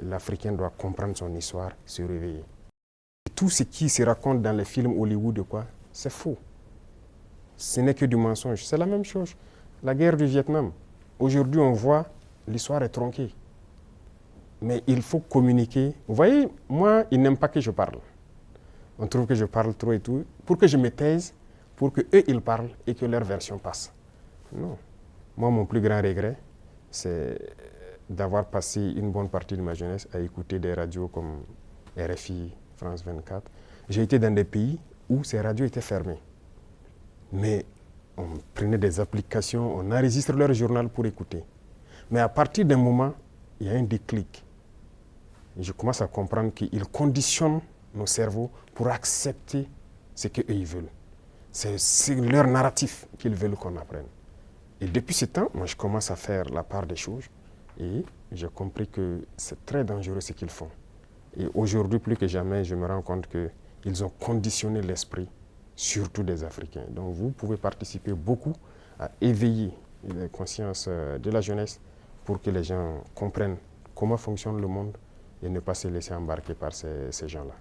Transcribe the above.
l'Africain doit comprendre son histoire, se réveiller. Et tout ce qui se raconte dans les films Hollywood, c'est faux. Ce n'est que du mensonge. C'est la même chose. La guerre du Vietnam. Aujourd'hui, on voit, l'histoire est tronquée. Mais il faut communiquer. Vous voyez, moi, ils n'aiment pas que je parle. On trouve que je parle trop et tout. Pour que je me taise, pour qu'eux, ils parlent et que leur version passe. Non. Moi, mon plus grand regret, c'est d'avoir passé une bonne partie de ma jeunesse à écouter des radios comme RFI, France 24. J'ai été dans des pays où ces radios étaient fermées. Mais on prenait des applications, on enregistre leur journal pour écouter. Mais à partir d'un moment, il y a un déclic. Et je commence à comprendre qu'ils conditionnent nos cerveaux pour accepter ce qu'eux ils veulent. C'est leur narratif qu'ils veulent qu'on apprenne. Et depuis ce temps, moi je commence à faire la part des choses et j'ai compris que c'est très dangereux ce qu'ils font. Et aujourd'hui, plus que jamais, je me rends compte qu'ils ont conditionné l'esprit, surtout des Africains. Donc vous pouvez participer beaucoup à éveiller les consciences de la jeunesse pour que les gens comprennent comment fonctionne le monde et ne pas se laisser embarquer par ces gens-là.